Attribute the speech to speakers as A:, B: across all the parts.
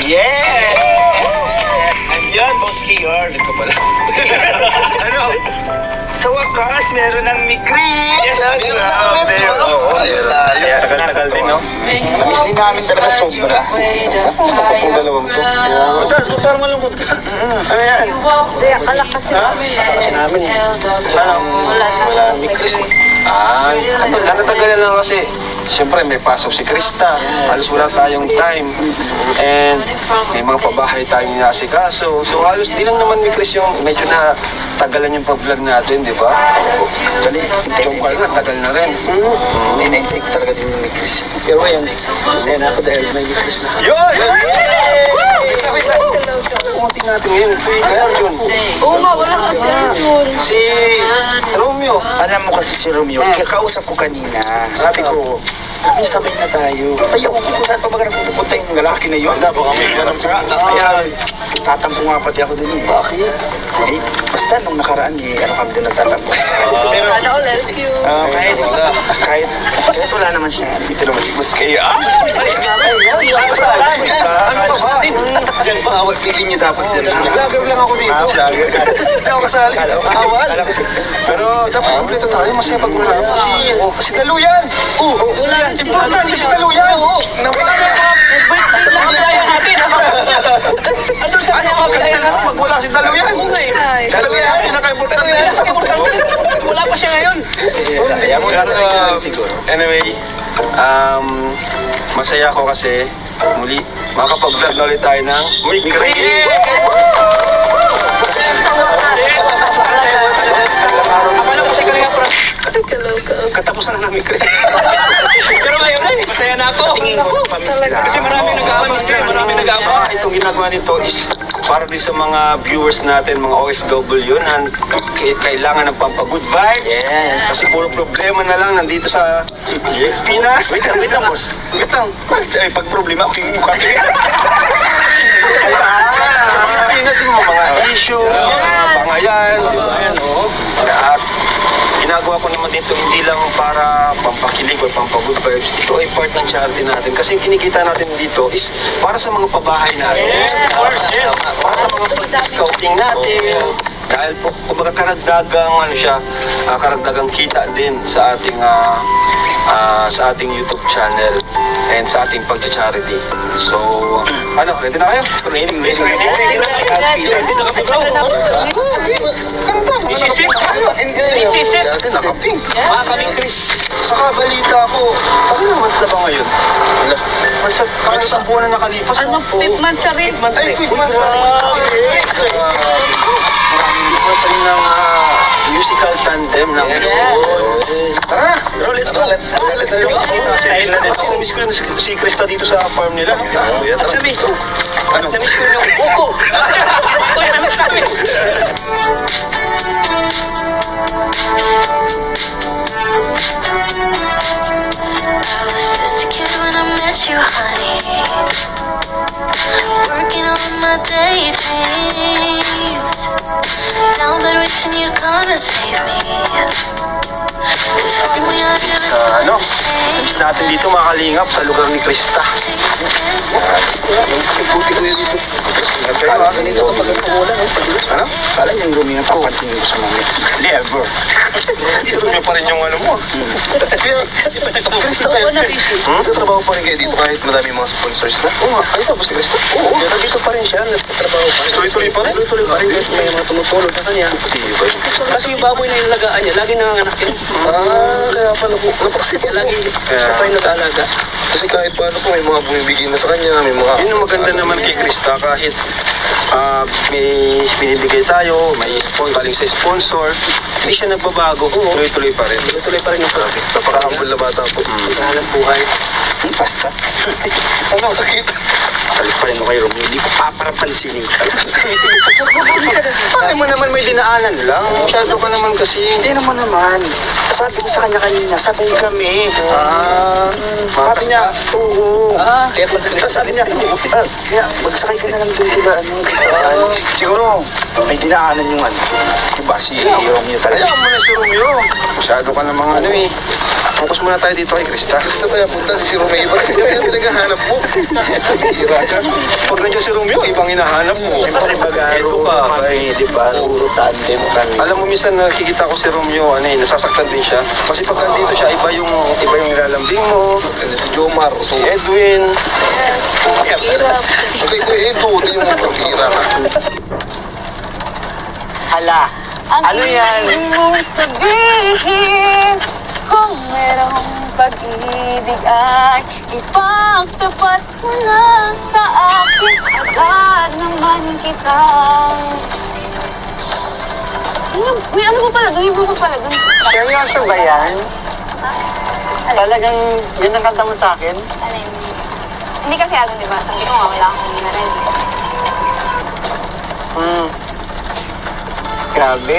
A: Yes! Andiyan, Boss KR. Ito pala. Ano? Sa wakas, meron ng mikri. Yes! Grabe.
B: Ayos na, ayos.
A: Tagal-tagal din, no?
B: Namiss din namin talaga sobra. Ako dalawang to.
A: Butas, butar malungkot ka. Ano yan?
C: Hindi, akala kasi
A: Kasi namin eh. Wala mikri. Natagalan lang kasi. Siyempre, may pasok si Krista. Halos wala tayong time. And may mga pabahay tayong inasikaso. So halos di lang naman ni Chris yung medyo na tagalan yung pag-vlog natin, di ba? Actually, joke ka nga, tagal na rin.
B: Tinektik talaga din ni Chris. Pero yan, masaya na ako dahil may Chris na.
A: Yun! Wait lang. Kumunti natin ngayon. Si Arjun.
C: Oo nga, wala kasi yun.
A: Si Romeo.
B: Alam mo kasi si Romeo, kakausap ko kanina. Sabi ko, sabay na tayo. Ay, ako kung saan pa ba nagpupunta yung lalaki na yun? Baka may ganun sa kaya, tatampo nga pati ako din. Bakit? Eh, basta nung nakaraan ano kami din nagtatampo. Pero,
C: Sana all help you.
B: kahit wala naman siya. Dito naman si Mas Kaya.
A: Ano ka ba?
B: Diyan, bawal pili niyo dapat dyan.
A: Vlogger lang ako dito. Hindi ako kasali. Awal. Pero dapat kompleto tayo. Masaya pag wala ako. Si Daluyan.
C: Wala rin si
A: Importante si Daluyan.
C: Nag-birthday lang kaya natin. Ano sa kanya
A: Cancel mo pag wala si Daluyan.
C: Ay.
A: Si Daluyan, pinaka-importante.
C: Wala pa siya ngayon.
A: Anyway, masaya ako kasi muli makapag-vlog na ulit tayo ng Mikri.
C: Akala ko si Kalinga Prab. Katapusan na ng Mikri. Pero ngayon ay, masaya na ako.
B: Tingin ko, pamis na.
C: Kasi maraming nag-aabang.
A: Itong ginagawa nito is para din sa mga viewers natin, mga OFW na kailangan ng pampagood vibes.
B: Yes.
A: Kasi puro problema na lang nandito sa Pinas.
B: Wait lang, boss.
A: Wait lang.
B: Ay, pag problema, ako yung mukha.
A: Sa Pinas yung mga issue, mga bangayan, di ba? At ginagawa ko naman dito hindi lang para pampakilig o pampagood vibes. Ito ay part ng charity natin. Kasi yung kinikita natin dito is para sa mga pabahay natin.
C: Yes, of course, yes.
A: Para sa mga scouting natin. Dahil po, kumbaga karagdagang, karagdagang kita din sa ating YouTube channel and sa ating pag-charity. So, ready na kayo?
B: Ready.
C: Isisit.
A: Dati nakapink.
C: Mga kaming Chris.
A: Saka balita ko, naman na ba ngayon? Parang sa buwan na nakalipas.
C: Ano, 5 months sa rin.
A: Ay, 5 months na rin. Maraming rin ng musical tandem ng Tara!
B: Let's go.
A: Kasi namiss ko si Krista dito sa farm nila.
C: Sabi ko, namiss ko yung buko. Uy, namiss namin.
D: I was just a kid when I met you, honey. Working on my daydreams. Down bed wishing you'd come and save me. If only I never told
A: Namiss natin dito makalingap sa lugar ni Krista.
B: Puti ko yan dito. Ganito kapag umulan.
A: Ano?
B: Kala niyang Romeo ang papansinin ko sa mga.
A: Never. Si Romeo pa rin yung mo.
B: Krista kayo. Nagtatrabaho pa rin kayo dito kahit madami mga sponsors na? Oo nga. Ano ba si Krista? Oo. Dito pa rin siya. Nagtatrabaho pa rin.
A: Tuloy-tuloy pa rin?
B: Tuloy-tuloy pa rin. May mga tumutulog na kanya.
C: Kasi yung baboy na inalagaan niya, lagi nanganganak yun.
B: Kaya pala po. Napakasipag po.
C: Lagi siya pa yung nag-aalaga.
B: Kasi kahit paano po may mga bumibigay na sa kanya. May mga...
A: Yun ang maganda naman kay Krista kahit may binibigay tayo, may galing sa sponsor, hindi siya nagbabago, tuloy-tuloy pa rin.
C: Tuloy pa rin yung pag
B: Napaka-humble na bata po.
C: ng buhay.
B: Basta. Ano, nakita?
A: Alis pa rin mo kay Romeo, hindi ko paparapansinin ka. Paano mo naman may dinaanan lang? Masyado ka naman kasi.
B: Hindi naman. Sabi ko sa kanya kanina, sabay kami. Sabi niya, oo.
C: Kaya pala
B: Sabi niya, magsakay ka na lang doon, diba? Siguro, may dinaanan yung ano. Diba, si Romeo talaga.
A: Kaya mo na si Romeo. Masyado ka namang ano eh. Focus muna tayo dito kay Krista.
E: Krista tayo punta si Romeo. Bakit yung pinaghahanap mo? Hira ka.
A: Pag nandiyan si Romeo, ibang hinahanap mo.
B: Siyempre,
A: Ito ka.
B: kami, di ba? Puro tandem kami.
A: Alam mo, minsan nakikita ko si Romeo, ano eh, nasasaktan din siya. Kasi pag nandito siya, iba yung nilalambing mo.
E: Ano si Jomar.
A: Si Edwin.
E: Okay, kuya Edo. Ito yung hira ka.
B: Hala, ano yan?
F: Ang mong sabihin kung merong pag-ibig ay ipagtapat mo na sa akin. Agad naman kitang... May ano pa pala doon? May buko pala doon.
B: Seryoso ba yan? Talagang yun ang kanta mo sa akin?
F: Ano yun? Hindi kasi ano, di ba? Sabi ko nga, wala akong na-ready.
B: Grabe.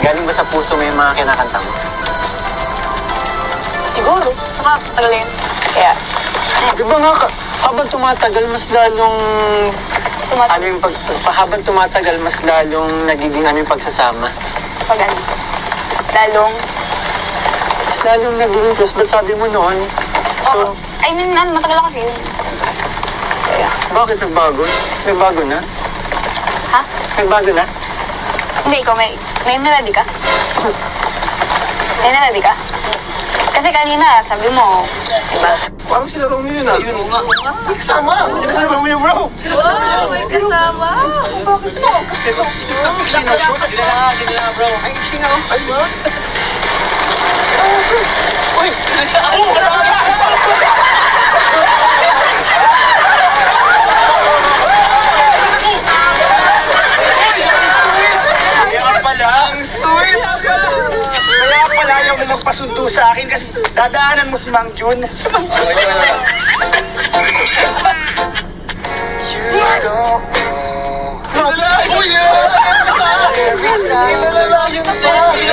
B: Galing ba sa puso mo yung mga kinakanta mo?
F: Siguro. Tsaka, tagal yun. Kaya,
B: Di ba nga, habang tumatagal, mas lalong...
F: tumatawag
B: habang tumatagal, mas lalong nagiging aming pagsasama.
F: pag ano. Lalong.
B: Mas lalong nagiging close. Ba't sabi mo noon? So,
F: I mean, ano, matagal na kasi yun.
B: bakit nagbago? Nagbago na?
F: Ha?
B: Nagbago na?
F: Hindi, ikaw may na-ready ka? May na-ready ka? Kasi kanina, sabi mo, diba?
A: Parang sila Romeo yun ah.
C: Yun nga.
A: Nagsama! Yan si Romeo, bro!
F: Wow, may kasama!
A: Bakit mo? Kasi ito, sino siya?
C: Sila na bro. Ay, sino? Ay, Uy! Ako! Kasama ka!
B: Kaya pala, ang sweet! Kaya pala ayaw mo magpasundo sa akin kasi dadaanan mo si Mang Jun.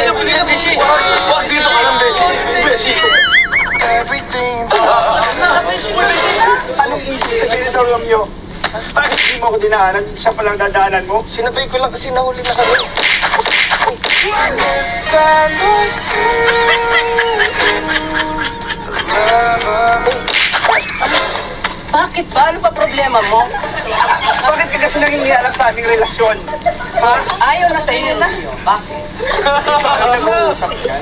E: Wag dito ka lang, Beshi. Beshi.
B: Anong ibig sabihin nito, Romeo? Bakit hindi mo ako dinaanan? Siya palang dadaanan mo?
E: Sinabay ko lang kasi nahuli na kami.
G: Bakit ba? Ano pa problema mo?
B: Bakit ka kasi nangingialak sa aming relasyon? Ha?
G: Ayaw na sa'yo ni Romeo. Bakit?
B: Ang nag-uusap yan?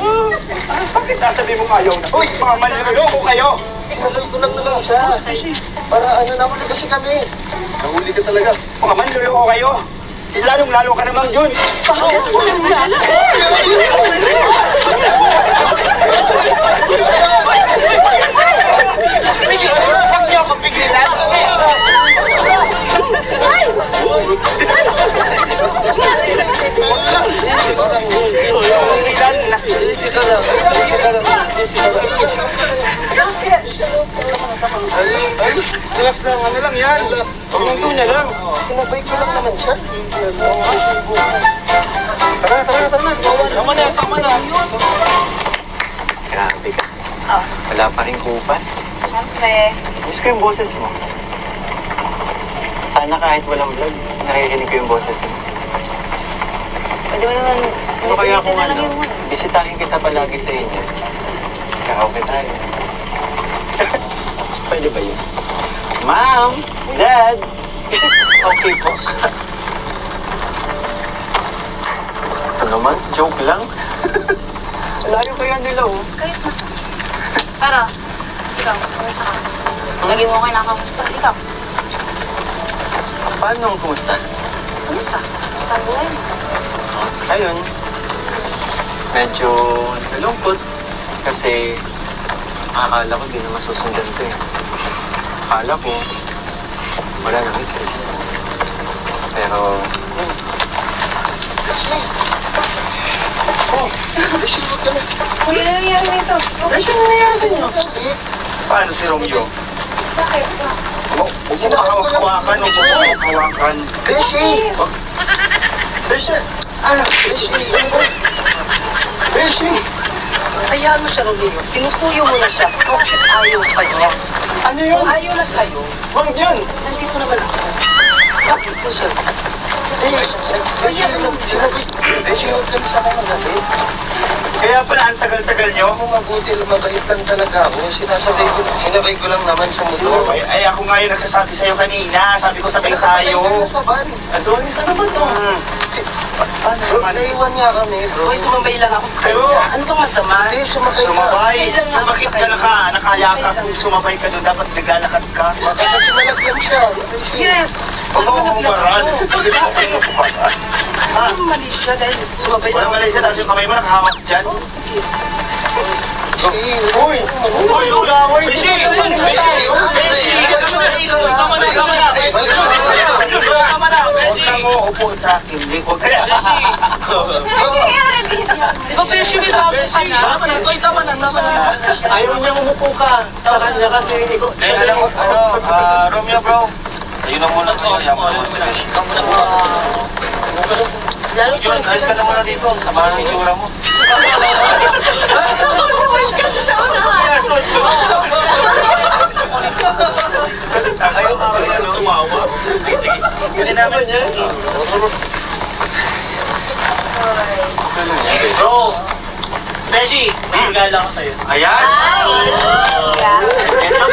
B: Bakit sasabi mo ayaw na? Uy, mga manloloko kayo!
E: Sinabay ko lang naman siya. Para ano, nahuli kasi kami.
A: Nahuli ka talaga.
B: Mga manloloko kayo! Lalong-lalo ka namang Jun! Huwag niyo akong pigilan!
A: Relax lang, ano lang yan. Pagmunto niya lang.
E: Sinabay ko lang naman siya.
A: Tara na. Tama na.
B: Grabe ka.
F: Oh,
B: Wala pa rin kupas.
F: syempre.
B: Miss ko yung boses mo. Sana kahit walang vlog, naririnig ko yung boses mo.
F: Pwede mo naman,
B: Ano kaya kung
F: na lang
B: ano,
F: yung ano.
B: bisitahin kita palagi sa inyo. Tapos, karaoke tayo. Pwede ba yun? Ma'am! Dad! Is it okay po? Ito naman, joke lang. Layo kaya nila oh.
F: Kahit na. Pero, ikaw, kamusta ka? Lagi mo ako kinakamusta. Ikaw, kamusta?
B: Paano ang kumusta?
F: Kamusta? Kamusta ang buhay mo?
B: Ayun, medyo nalungkot kasi akala ko di na masusundan to eh. Akala ko wala nang Chris. Pero,
F: Kuya, ano nangyari nito?
B: Beshi, ano nangyari sa inyo? Paano si Romeo?
F: Bakit?
B: Huwag mo hawak-hawakan, huwag mo hawak-hawakan.
E: Beshi!
B: Beshi, ano?
E: Beshi! Ano ba?
A: Beshi!
G: Hayaan mo siya, Romeo. Sinusuyo mo na siya. Bakit ayaw pa niya?
A: Ano yun?
G: Ayaw na sa'yo.
A: Wag dyan!
G: Nandito naman ako. Bakit mo siya?
E: Beshi, huwag ka na sa akin magalit.
B: Kaya pala ang tagal-tagal nyo.
E: Ako mabuti, mabait lang talaga ako. Sinabay ko lang naman sa motor.
B: Ay, ako nga yung nagsasabi sa'yo kanina. Sabi ko sabay tayo.
E: Kasabay ka na sa van.
B: Adonis, ano ba to? Paano
E: Bro,
B: naman?
E: naiwan nga kami, bro.
G: Uy, sumabay lang ako sa
B: Pero,
G: kanya. Ano bang masama?
E: Hindi, sumakay ka.
B: Sumabay.
G: Kailan nga
B: Bakit ka nakayaka kung sumabay ka doon? Dapat naglalakad ka.
E: Baka kasi malagyan siya.
G: Yes!
B: Oo, baran.
G: Ano mali siya dahil sumabay
B: Walang
G: lang.
B: Malaysia, tapos yung kamay mo nakahawak dyan.
G: Oh, sige.
B: Uy! Uy! Uy! Beshi! Beshi! Beshi! Tama na! Tama na! Tama na! Beshi! Huwag ka mo upo sa akin. Huwag ka. Beshi!
G: Di ba, Beshi, may bago ka na?
B: Tama na! Uy, tama na! Tama na! Ayaw niya umupo ka sa kanya kasi ikaw...
A: Alam mo, Romeo bro. Ayun na muna to. Ayaw mo naman si Beshi.
G: Lalo
A: Yun, alis ka na muna dito. Samahan ng itsura mo.
F: Kasi sa unahan.
B: Ayaw nga kaya, no? Tumawa. Sige, sige. Ganyan naman yan.
C: Bro! Beshi, may regalo ako sa'yo.
A: Ayan!
F: Ay!
C: Ito